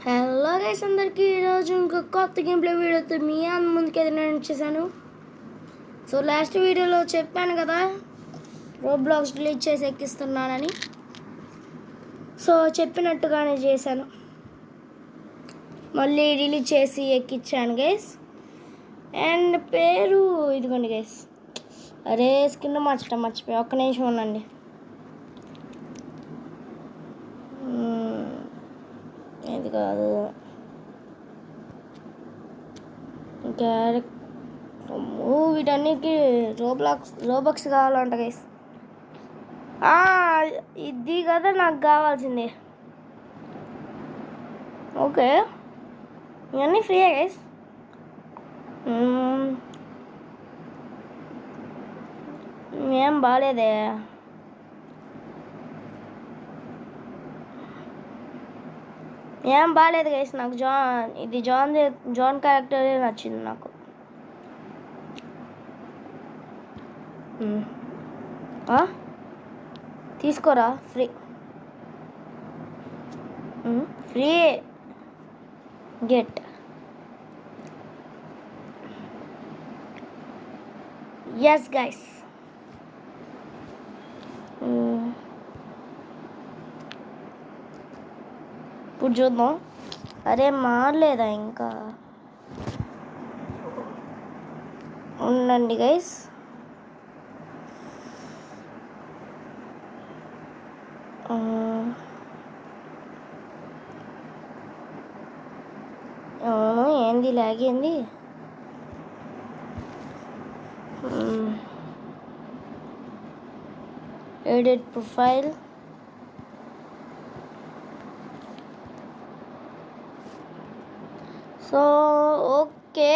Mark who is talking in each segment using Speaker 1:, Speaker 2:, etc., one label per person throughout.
Speaker 1: Hello guys, అందరికీ ఈరోజు ఇంకో కొత్త గేమ్ ప్లే వీడియోతో మీ ముందుకి నేను వచ్చేసాను. సో లాస్ట్ వీడియోలో చెప్పాను కదా రోబ్లాక్స్ డిలీట్ చేసి ఎక్కిస్తున్నానని. సో చెప్పినట్టుగానే చేశాను, మళ్ళీ డిలీట్ చేసి ఎక్కించాను గైస్. అండ్ పేరు ఇదిగోండి గైస్. అరే స్కిన్ మార్చడం మర్చిపోయా, ఒక్క నిమిషం ఉండండి. ఇది కాదు, వీటన్నిటికి రోబక్స్ కావాలంట గైస్. ఇది కదా నాకు కావాల్సింది. ఓకే, ఇవన్నీ ఫ్రీయే గైస్. ఏం బాగాలేదే. ఏం బాగాలేదు గైస్. నాకు జాన్ క్యారెక్టరే నచ్చింది నాకు. తీసుకోరా, ఫ్రీ గెట్. ఎస్ గైస్, ఇప్పుడు చూద్దాం. అరే మారలేదా ఇంకా? ఉండండి గైస్. ఏంది లాగింది? Edit profile. So okay,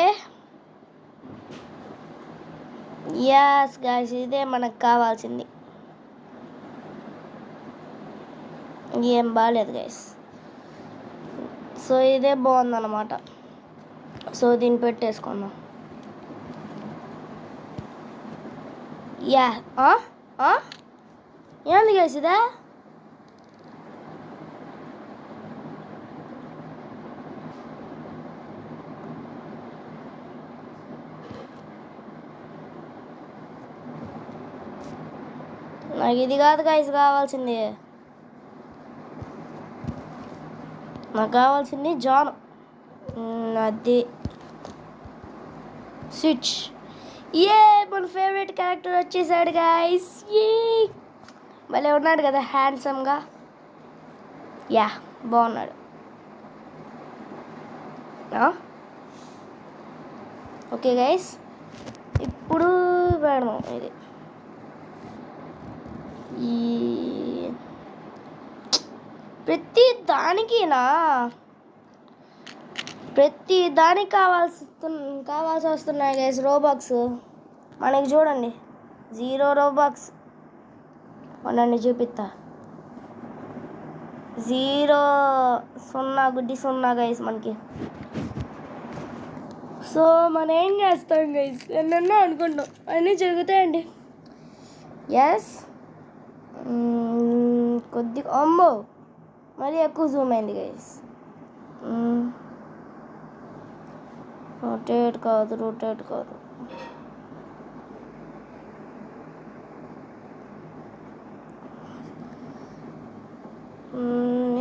Speaker 1: yes guys, ఇదే మనకు కావాల్సింది. ఏం బాగాలేదు గైస్. సో ఇదే బాగుందన్నమాట. సో దీన్ని పెట్టేసుకుందాం. యా ఏంది గైస్ ఇదే? నాకు ఇది కాదు గైస్ కావాల్సింది. నాకు కావాల్సింది జాన్. అది స్విచ్. మన ఫేవరెట్ క్యారెక్టర్ వచ్చేసాడు గైస్. భలే ఉన్నాడు కదా, హ్యాండ్సమ్గా. యా, బాగున్నాడు. ఓకే గైస్, ఇప్పుడు పెడదాం ఇది. ప్రతి దానికి కావాల్సి వస్తున్నాయి గైస్ రోబాక్స్. మనకి చూడండి 0 రోబాక్స్. మనల్ని చూపిస్తా. 0 0 గైస్ మనకి. సో మనం ఏం చేస్తాం గైస్, ఎన్నెన్నో అనుకుంటాం, అన్నీ జరుగుతాయండి. ఎస్, కొద్దిగా అమ్మో మరీ ఎక్కువ జూమ్ అయింది గైస్. రొటేట్ కాదు.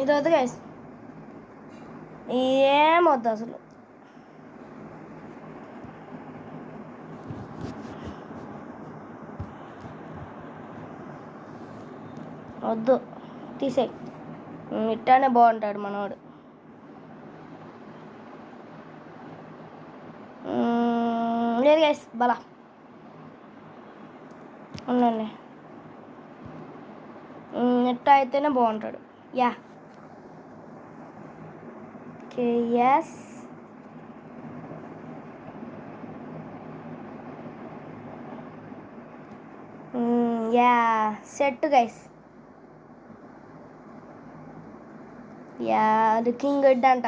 Speaker 1: ఇది వద్దు గైస్, ఏమొద్దు అసలు. వద్దు, తీసేయి. ఇట్టానే బాగుంటాడు మనోడు. లేదు గైస్, బలా ఉండండి. ఇట్టా అయితేనే బాగుంటాడు. Yeah, okay, yes. Yeah, set guys. Yeah, looking good అంట.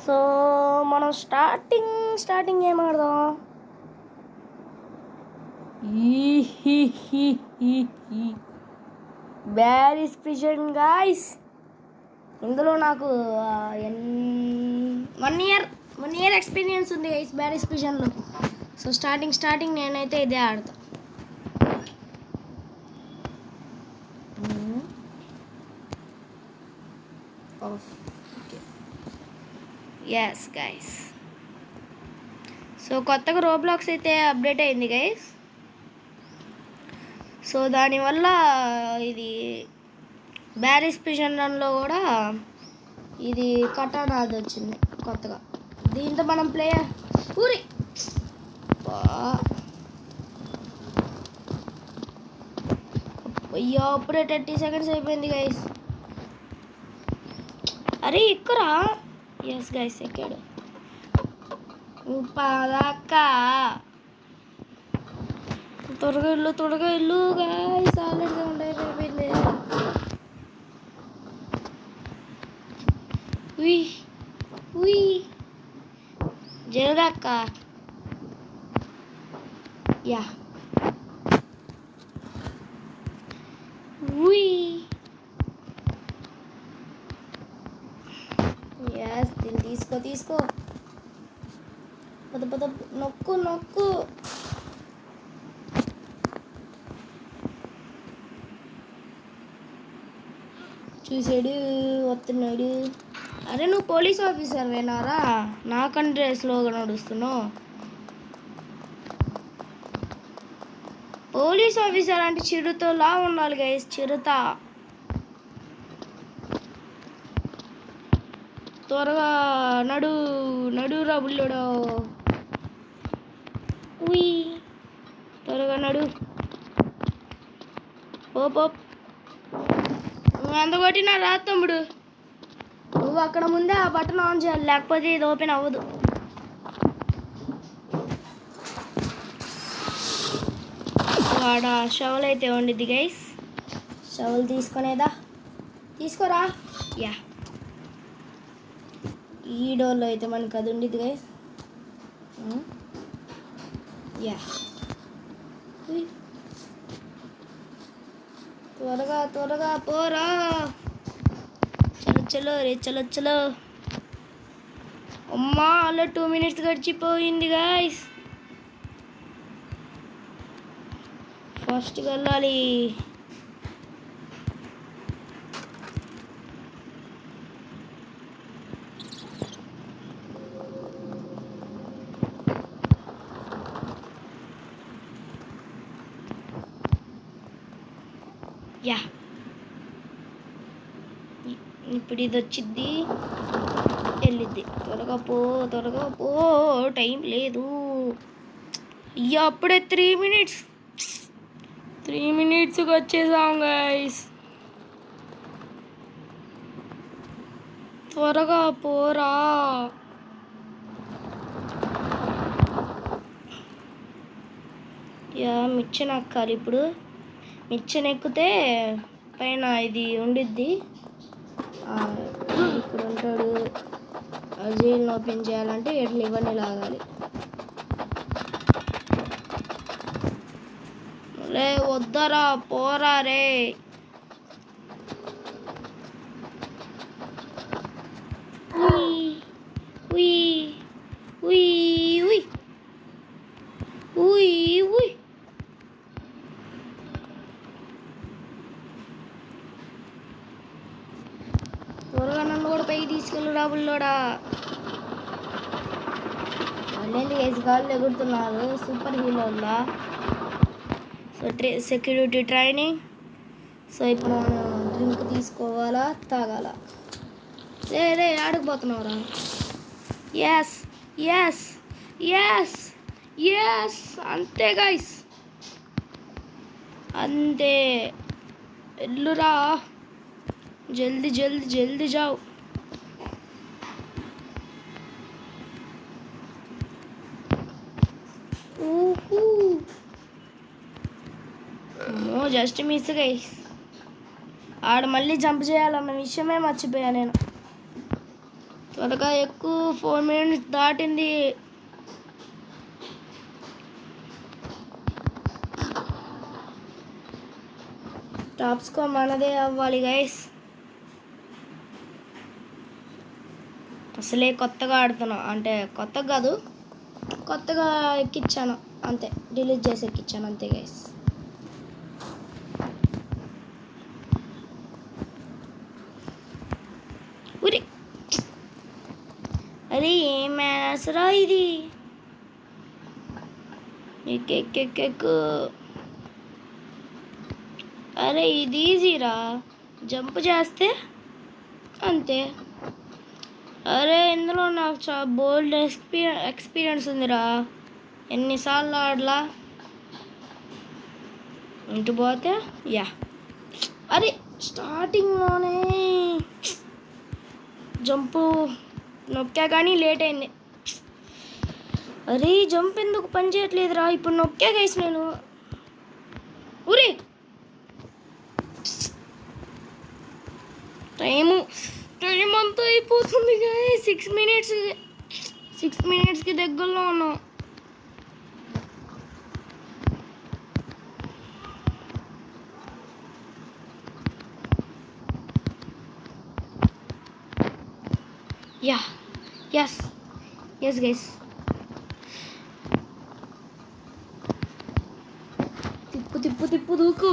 Speaker 1: సో మనం స్టార్టింగ్ స్టార్టింగ్ ఏం ఆడదాం? Barry's prison guys. ఇందులో నాకు 1 year ఎక్స్పీరియన్స్ ఉంది గైస్ బ్యారిస్ ప్రిజన్లో. సో స్టార్టింగ్ నేనైతే ఇదే ఆడతా. Yes guys. సో కొత్తగా రోబ్లాక్స్ అయితే అప్డేట్ అయింది గైస్. సో దానివల్ల ఇది బ్యారిస్ ప్రిజన్లో కూడా ఇది కటానా అది వచ్చింది కొత్తగా. దీంతో మనం ప్లేయర్ అయ్యో అప్పుడే 30 seconds అయిపోయింది గైస్. అరే ఎక్కురా. ఎస్ గైస్ ఎక్కాడు. పదాకా త్వరగా ఇల్లు గైస్. ఆల్రెడీ అయిపోయింది. జరగక్క. యా ఎస్ తీసుకో పద నొక్కు. చూసాడు వస్తున్నాడు. అరే నువ్వు పోలీస్ ఆఫీసర్ వేనారా? నాకంటే స్లోగా నడుస్తున్నావు. పోలీస్ ఆఫీసర్ అంటే చిరుతలా ఉండాలి గైస్. చిరుత. త్వరగా నడురా బుల్లుడో. త్వరగా నడు. అంత కొట్టినా రా తమ్ముడు. నువ్వు అక్కడ ముందే ఆ బటన్ ఆన్ చేయాలి, లేకపోతే ఇది ఓపెన్ అవ్వదు. వాడ షవల్ అయితే ఉండిద్ది గైస్. షవల్ తీసుకోరా. యా ఈ డోర్లో అయితే మనకు అది ఉండిద్ది గైస్. యా త్వరగా పోరా. చలో. అమ్మా అలా 2 minutes గడిచిపోయింది గాయస్. ఫాస్ట్గా వెళ్ళాలి. యా ఇప్పుడు ఇది వచ్చిద్ది వెళ్ళిద్ది. త్వరగా పో టైం లేదు. అయ్యా అప్పుడే 3 minutes వచ్చేసాం గైస్. త్వరగా పోరా. యా మిచ్చన్ ఎక్కాలి ఇప్పుడు. మిచ్చన్ ఎక్కితే పైన ఇది ఉండిద్ది. ఇక్కడ ఉంటాడు. జైలు ఓపెన్ చేయాలంటే ఇవన్నీ లాగాలి. రే వద్దరా పోరా రే. త్వరగా నన్ను కూడా పైకి తీసుకెళ్ళు రాబుల్లోడా. వాళ్ళేంటి వేసి కాళ్ళు ఎగురుతున్నారు సూపర్ హీరోలా. So security training. సో ఇప్పుడు మనం డ్రింక్ తీసుకోవాలా తాగాల. రే ఆడుకుపోతున్నావురా. ఎస్ అంతే గైస్. అంతే ఎల్లురా. జల్దీ జావ్. Just miss guys. ఆడ మళ్ళీ జంప్ చేయాలన్న విషయమే మర్చిపోయా నేను. త్వరగా ఎక్కువ 4 minutes దాటింది. టాప్ స్కోర్ మనదే అవ్వాలి గైస్. అసలే కొత్తగా ఆడుతున్నా, అంటే కొత్తగా కాదు, కొత్తగా ఎక్కించాను అంతే, డిలీట్ చేసి ఎక్కించాను అంతే గైస్. ఉరి అరే ఏం మ్యాథ్స్ రా ఇది. ఎక్కెక్కెక్కెక్కు. అరే ఇది ఈజీరా, జంప్ చేస్తే అంతే. అరే ఇందులో నాకు చాలా బోల్డ్ ఎక్స్పీరియన్స్ ఉందిరా, ఎన్నిసార్లు ఆడలా. ఇంటి పోతే యా, అరే స్టార్టింగ్లోనే జంపు నొక్కా కానీ లేట్ అయింది. అరే జంప్ ఎందుకు పని చేయట్లేదురా, ఇప్పుడు నొక్కా గైస్ నేను. ఊరి టైం అంతా అయిపోతుంది గైస్. 6 మినిట్స్కి దగ్గరలో ఉన్నాం. Yeah yes guys. తిప్పు దూకు,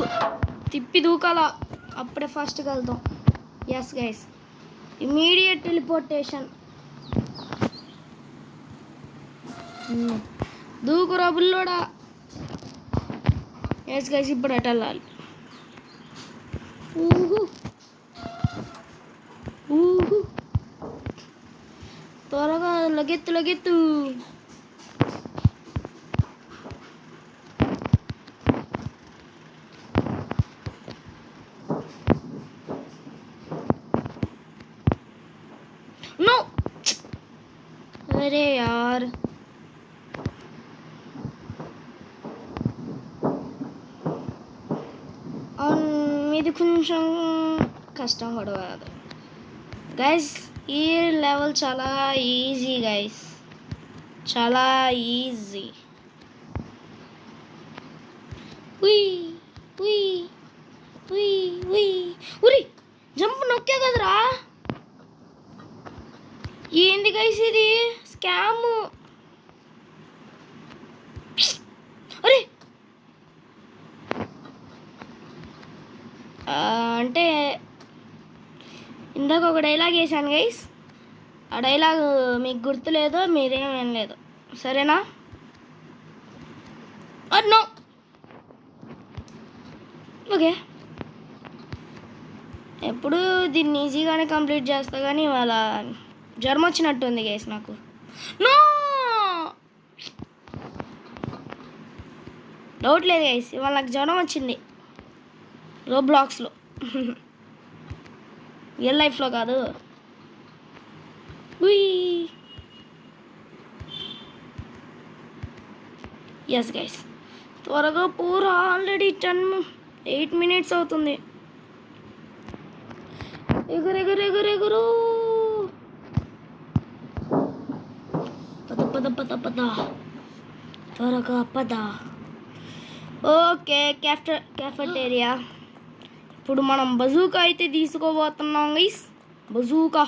Speaker 1: తిప్పి దూకాలా, అప్పుడే ఫాస్ట్గా వెళ్తాం. Yes guys, immediate teleportation. దూకురా బుల్లోడా. ఎస్ గైస్, ఇప్పుడు అటు వెళ్ళాలి. త్వరగా లగెత్తు. నో, అరే యార్. ఇది కొంచెం కష్టం కూడా కాదు గైస్. ఈ లెవెల్ చాలా ఈజీ గైస్, చాలా ఈజీ. ఉరి జంప్ నొక్కే కదరా. ఏంది గైస్ ఇది స్కామ్. అరే అంటే ఇందాక ఒక డైలాగ్ వేసాను గైస్, ఆ డైలాగ్ మీకు గుర్తులేదో మీరేం వినలేదు, సరేనా? No, okay. ఎప్పుడు దీన్ని ఈజీగానే కంప్లీట్ చేస్తా, కానీ ఇవాళ జ్వరం వచ్చినట్టుంది గైస్ నాకు. నో, డౌట్ లేదు గైస్, ఇవాళ నాకు జ్వరం వచ్చింది రోబ్లాక్స్లో. రియల్ లైఫ్లో కాదు. ఎస్ గైస్, త్వరగా పూరా, ఆల్రెడీ 8 మినిట్స్ అవుతుంది. ఎగురు. పద త్వరగా పద. Okay, cafeteria. ఇప్పుడు మనం బజూకా అయితే తీసుకోబోతున్నాం గైస్. బజూకా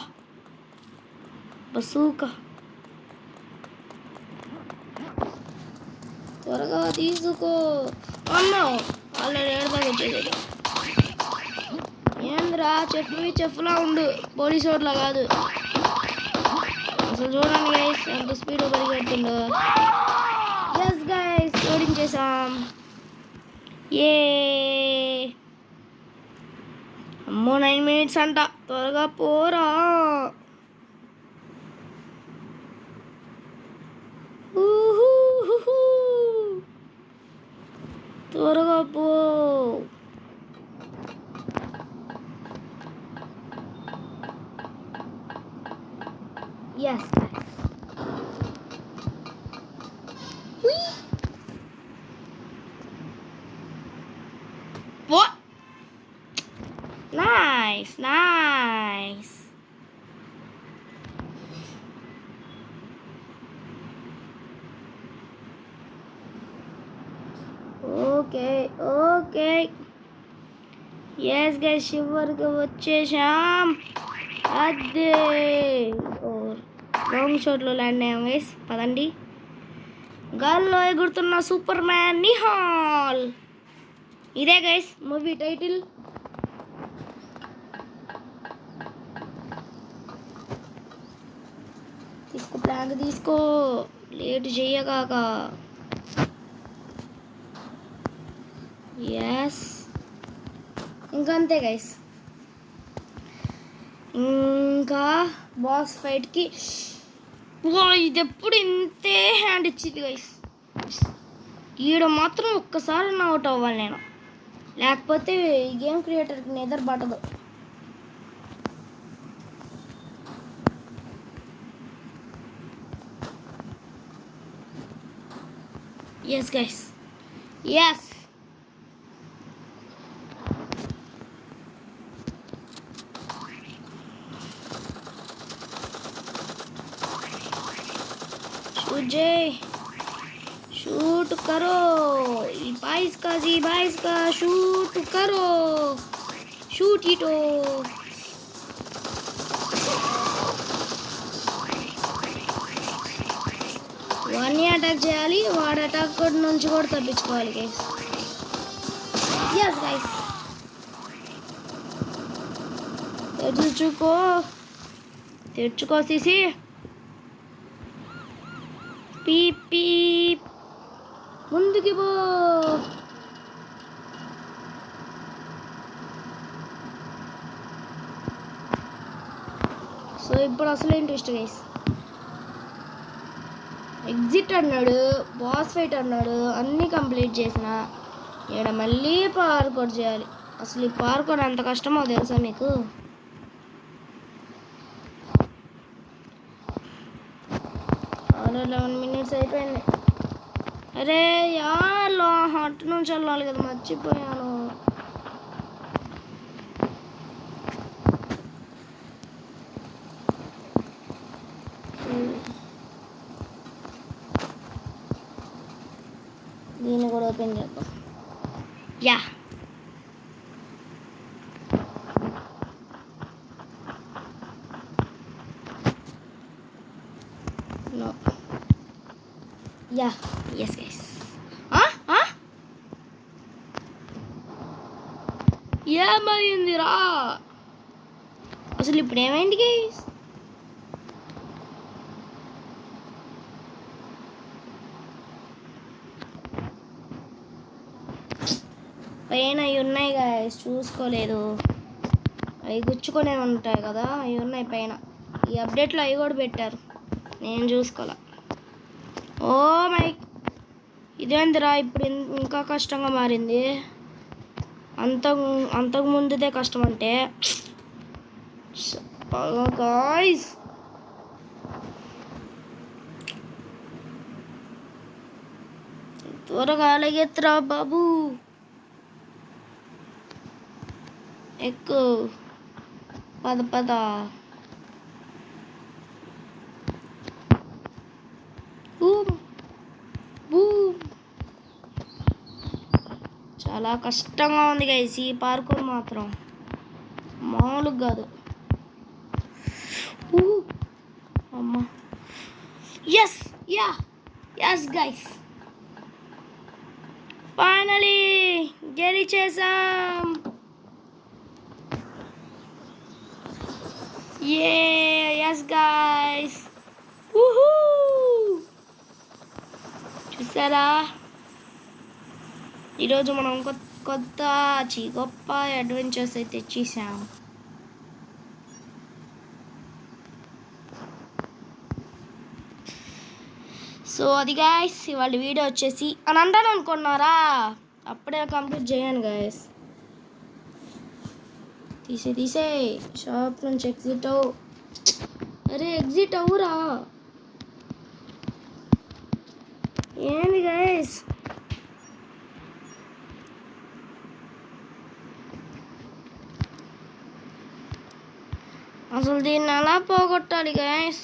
Speaker 1: త్వరగా తీసుకో. అన్నా ఆల్రెడీ ఏడదాకా వచ్చేది. ఏంద్రా చెఫ్లా ఉండు, పోలీసు వాడిలా కాదు. అసలు చూడండి గైస్ ఎంత స్పీడ్ పరిగెడుతుండో. ఎస్ గైస్, ఓడించేసాం. ఏ అమ్మో 9 మినిట్స్ అంట, త్వరగా పోరా. త్వరగా పో. Yes what? Nice. Okay. Yes guys చివరికి వచ్చేసాం. అదే రాంగ్ షాట్లో ల్యాండ్ అయ్యాం గైస్. పదండి. గాల్లో ఎగురుతున్న సూపర్ మ్యాన్ నిహాల్. ఇదే గైస్ మూవీ టైటిల్. తీసుకో ప్లాంక్ తీసుకో, లేట్ చెయ్యగాక. ఎస్ ఇంకంతే గైస్. ఇంకా బాస్ ఫైట్కి ఇది ఎప్పుడు ఇంతే హ్యాండ్ ఇచ్చింది గైస్. ఈడ మాత్రం ఒక్కసారి అవుట్ అవ్వాలి నేను, లేకపోతే ఈ గేమ్ క్రియేటర్కి నిద్ర పట్టదు. Yes guys yes. शूट करो ये बाईस का शूट करो, शूट इटो. వాడిని అటాక్ చేయాలి, వాడు అటాక్ నుంచి కూడా తప్పించుకోవాలి గైస్. ఎస్ గైస్ తెచ్చుకో సిసి. పీప్ పీప్ ముందుకి పో. సో ఇప్పుడు అసలు ఏంటి ట్విస్ట్ గైస్. ఎగ్జిట్ అన్నాడు, బాస్ ఫైట్ అన్నాడు, అన్నీ కంప్లీట్ చేసిన ఇక్కడ మళ్ళీ పార్కోర్ చేయాలి. అసలు ఈ పార్కోర్ ఎంత కష్టమో తెలుసా మీకు? ఆల్రెడీ 11 minutes అయిపోయింది. అరే యాలో హట్ నుంచి వెళ్ళాలి కదా, మర్చిపోయాను. దీన్ని కూడా ఓపెన్ చేద్దాం. Yeah no yeah yes guys. ఏమైందిరా అసలు? ఇప్పుడు ఏమైంది గైస్? పైన అవి ఉన్నాయి గైస్, చూసుకోలేదు. అవి గుచ్చుకొనే ఉంటాయి కదా, అవి ఉన్నాయి పైన. ఈ అప్డేట్లో అవి కూడా పెట్టారు, నేను చూసుకోలే. ఓ మై, ఇదేందిరా ఇప్పుడు ఇంకా కష్టంగా మారింది. అంతకు ముందుదే కష్టం అంటే గాయ్స్. త్వరగా అలాగెత్తురా బాబు, ఎక్కు పద పద. చాలా కష్టంగా ఉంది గైస్ ఈ పార్కూర్ మాత్రం, మామూలుగా కాదు. అమ్మా yes yeah yes guys, finally గెలిచేసాం. ఎస్ గైస్, చూసారా ఈరోజు మనం గొప్ప అడ్వెంచర్స్ అయితే చేసాం. సో అది గాయస్ ఇవాళ వీడియో వచ్చేసి అని అంటాను అనుకున్నారా, అప్పుడే కంప్లీట్ చేయను గాయస్. తీసే షాప్ నుంచి ఎగ్జిట్ అవ్వు. అరే ఎగ్జిట్ అవ్వురా, ఏంది గాయస్? అసలు దీన్ని ఎలా పోగొట్టాలి గాయస్?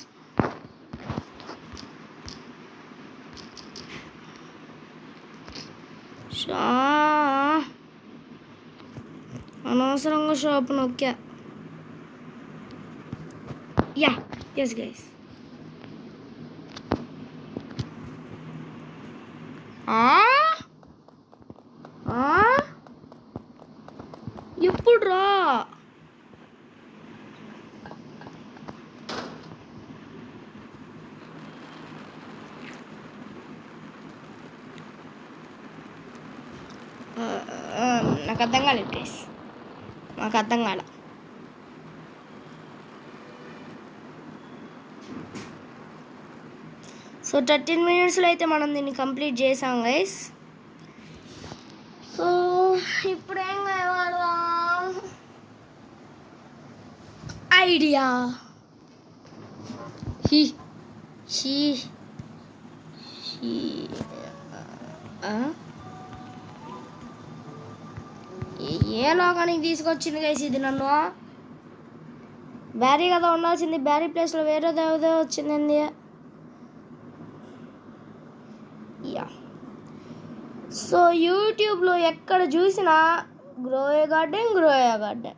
Speaker 1: అనవసరంగా షాప్ నొక్కా. Yeah yes guys. ఎప్పుడు రా? నాకు అర్థం కాలేదు గైస్, నాకు అర్థం కాల. సో 13 minutesలో అయితే మనం దీన్ని కంప్లీట్ చేసాం గైస్. సో ఇప్పుడు ఏం కావాలా? ఐడియా. ఏ లోకానికి తీసుకొచ్చింది గైస్ ఇది నన్ను? బ్యారీ కదా ఉండాల్సింది, బ్యారీ ప్లేస్లో వేరే దేవదే వచ్చింది. యా. సో యూట్యూబ్లో ఎక్కడ చూసినా గ్రోయే గార్డెన్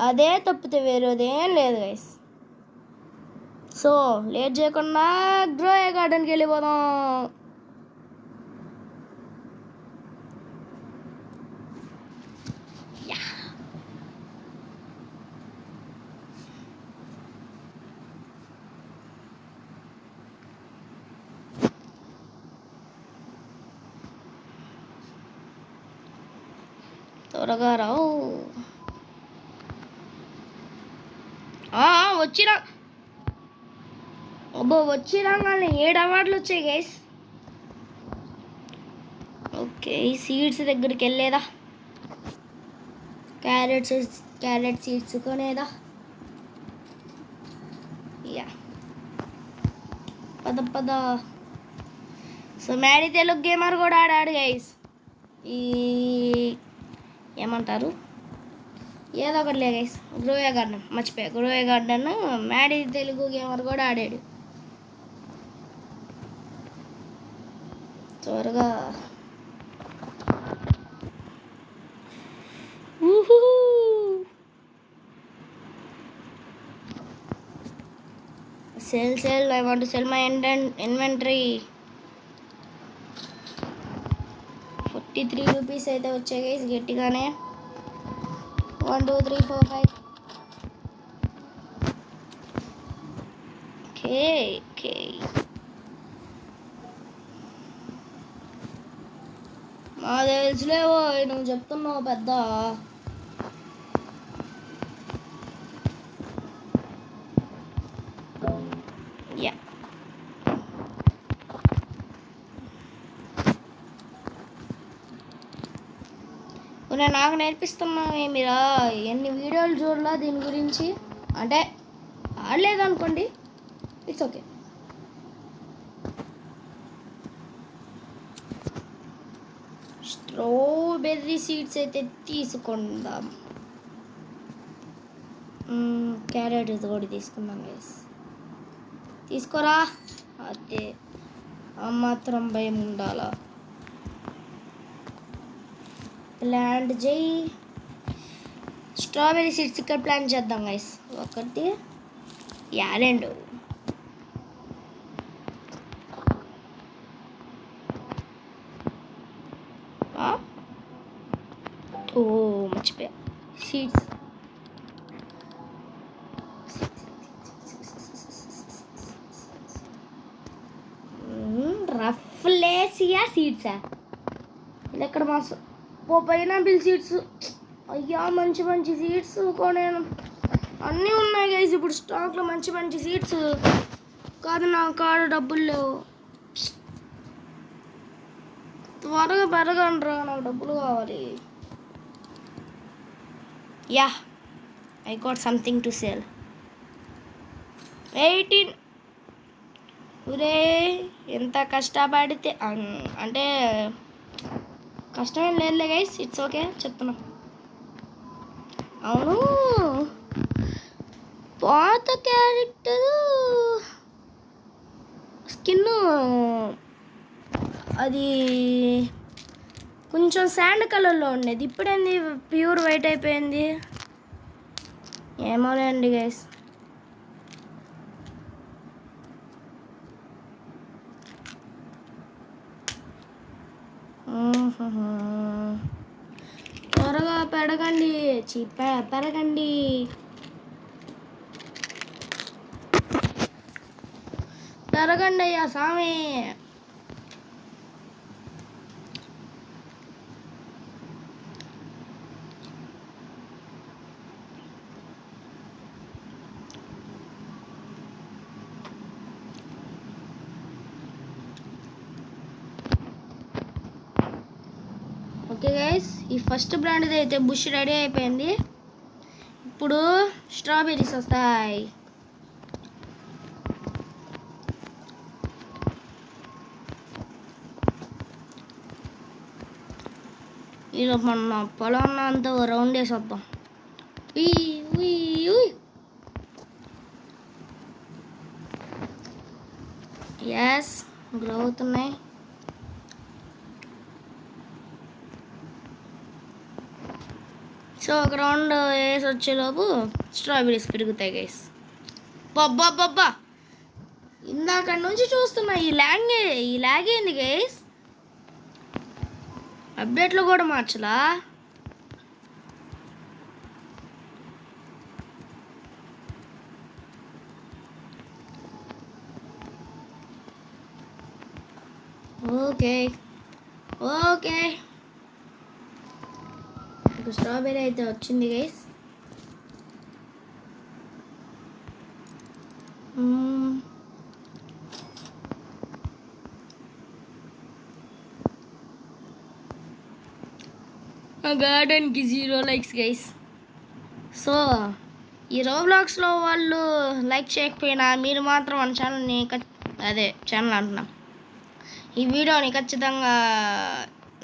Speaker 1: అదే తప్పితే వేరేదేం లేదు గైస్. సో లేట్ చేయకుండా గ్రోయే గార్డెన్కి వెళ్ళిపోదాం. త్వరగా రావు. వచ్చిరా అబ్బో, వచ్చిరాగానే 7 అవార్డులు వచ్చాయి గైస్. ఓకే సీడ్స్ దగ్గరికి వెళ్ళేదా, క్యారెట్ సీడ్స్ కొనేదా? యా పద. సో మ్యాడీ తెలుగు గేమర్ కూడా ఆడాడు గైస్. ఈ ఏమంటారు ఏదో ఒకటి లే గైస్, గ్రోయే గార్డెన్ మర్చిపోయా. గ్రోయే గార్డెన్ మ్యాడీ తెలుగు గేమర్ కూడా ఆడాడు. త్వరగా sell I want to cell my inventory. 43 rupees అయితే వచ్చాయి గైస్ గట్టిగానే. 1 2 3 4 5. ఓకే మా తెలుసులేవో, నువ్వు చెప్తున్నావు పెద్ద. యా నాకు నేర్పిస్తున్నావు ఏమిరా? ఎన్ని వీడియోలు చూడలా దీని గురించి, అంటే ఆడలేదు అనుకోండి, ఇట్స్ ఓకే. స్ట్రాబెర్రీ సీడ్స్ అయితే తీసుకుందాం. క్యారెట్ కూడా తీసుకుందాం గైస్. తీసుకోరా, అదే ఆ మాత్రం భయం ఉండాలా? ప్లాంట్ చేయి. స్ట్రాబెర్రీ సీడ్స్ ఇక్కడ ప్లాంట్ చేద్దాం గైస్. 1 2. ఓ మర్చిపోయా సీడ్స్. రఫ్లేసియా సీడ్సా? ఇది ఎక్కడ మాసం? Pineapple seeds. అయ్యా మంచి సీడ్స్ కొనేను. అన్నీ ఉన్నాయి గైస్ ఇప్పుడు స్టాక్లో మంచి సీడ్స్. కాదు నా కాడ డబ్బులు లేవు. త్వరగా పెరగండ్రా, నాకు డబ్బులు కావాలి. Yeah I got something to sale. 18. ఒరే ఎంత కష్టపడితే, అంటే కష్టమేం లేదులే గైస్, ఇట్స్ ఓకే చెప్తున్నా. అవును పాత క్యారెక్టర్ స్కిన్ అది కొంచెం శాండ్ కలర్లో ఉండేది, ఇప్పుడేంది ప్యూర్ వైట్ అయిపోయింది. ఏమోలేండి గైస్. త్వరగా పెరగండి, పెరగండి. పెరగండి అయ్యా స్వామి. ఓకే గైస్, ఈ ఫస్ట్ బ్రాండ్ది అయితే బుష్ రెడీ అయిపోయింది. ఇప్పుడు స్ట్రాబెర్రీస్ వస్తాయి. ఈరోజు మన పొలం అంతా రౌండ్ వేసి వద్దాం. ఎస్, గ్రో అవుతున్నాయి. సో ఒక రౌండ్ వేసి వచ్చేలోపు స్ట్రాబెరీస్ పెరుగుతాయి గైస్. బాబ్బా, ఇందాక నుంచి చూస్తున్నా ఈ లాగ్ ఏంది గైస్? అప్డేట్లో కూడా మార్చలా? ఓకే ఒక స్ట్రాబెర్రీ అయితే వచ్చింది గైస్. గార్డెన్కి 0 likes guys. సో ఈ రోబ్లాక్స్లో వాళ్ళు లైక్ చేయకపోయినా మీరు మాత్రం మన ఛానల్ని ఛానల్ అంటున్నాం, ఈ వీడియోని ఖచ్చితంగా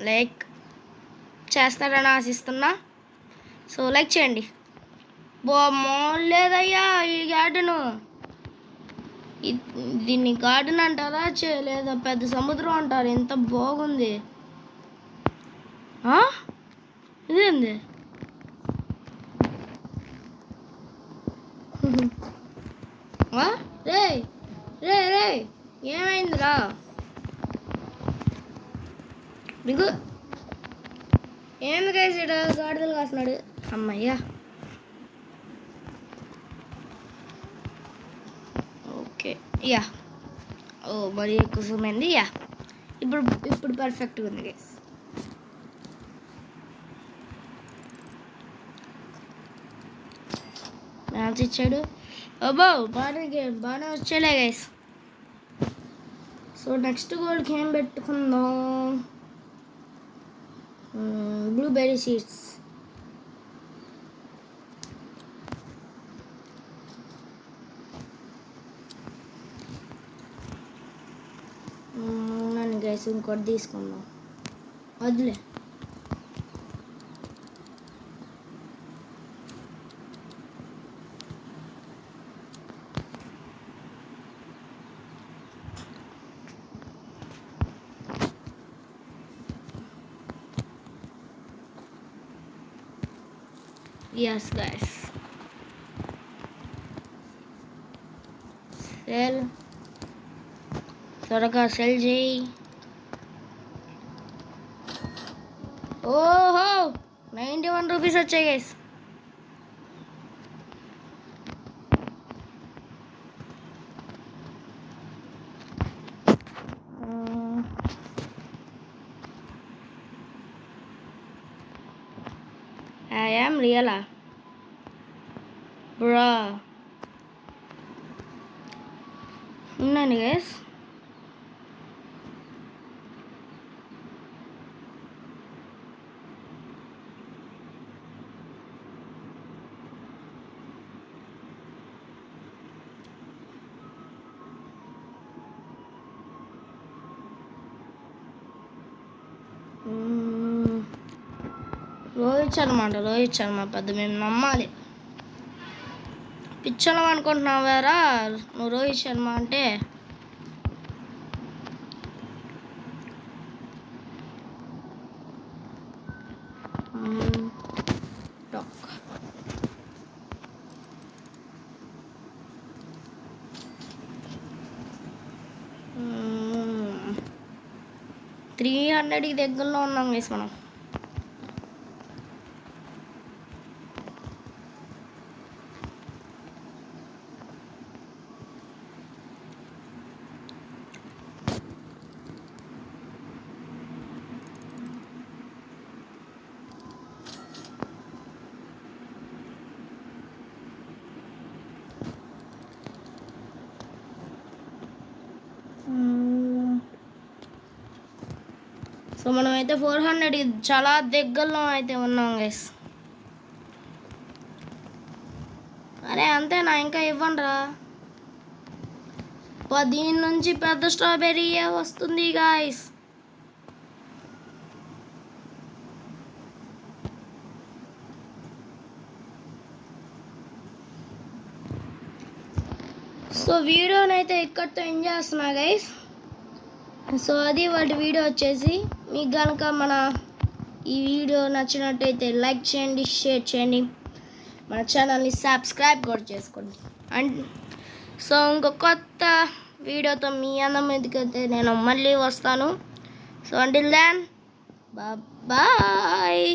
Speaker 1: లైక్ చేస్తారని ఆశిస్తున్నా. సో లైక్ చేయండి. లేదయ్యా ఈ గార్డెను, దీన్ని గార్డెన్ అంటారా లేదా పెద్ద సముద్రం అంటారు? ఎంత బాగుంది. ఇదేంది? రే ఏమైందిరా? దిగు. ఏంది గైస్ ఇక్కడ గాడిదలు కాస్తున్నాడు? అమ్మయ్యా. Okay yeah. మరి ఎక్కువ సుమైంది. యా, ఇప్పుడు పర్ఫెక్ట్గా ఉంది గైస్. మ్యాచ్ ఇచ్చాడు. బాగానే వచ్చేలే గైస్. సో నెక్స్ట్ గోల్కి ఏం పెట్టుకుందాం? Blueberry seeds. నన్ను గైస్ ఇంకోటి తీసుకుందాం. వద్దులే. Yes guys, సెల్ త్వరగా సెల్ చేయి. ఓహో 91 రూపీస్ వచ్చాయి guys. I am real bro. ఉన్నాను గైస్. రోహిత్ శర్మ పెద్ద మేము నమ్మాలి. పిచ్చలం అనుకుంటున్నావారా నువ్వు? రోహిత్ శర్మ అంటే టాక్ 300కి దగ్గరలో ఉన్నాం గైస్ మనం. సో మనమైతే 400 చాలా దగ్గరలో అయితే ఉన్నాం గైస్. అరే అంతేనా, ఇంకా ఇవ్వండిరా. 15 నుంచి పెద్ద స్ట్రాబెర్రీ వస్తుంది గాయస్. సో వీడియోనైతే ఇక్కడితో ఎంజాయ్ చేస్తున్నా గైస్. సో అది వాటి వీడియో వచ్చేసి, మీకు కనుక మన ఈ వీడియో నచ్చినట్టయితే లైక్ చేయండి, షేర్ చేయండి, మన ఛానల్ని సబ్స్క్రైబ్ కూడా చేసుకోండి. అండ్ సో ఇంకో కొత్త వీడియోతో మీ అందరి మీదకైతే నేను మళ్ళీ వస్తాను. So until then bye.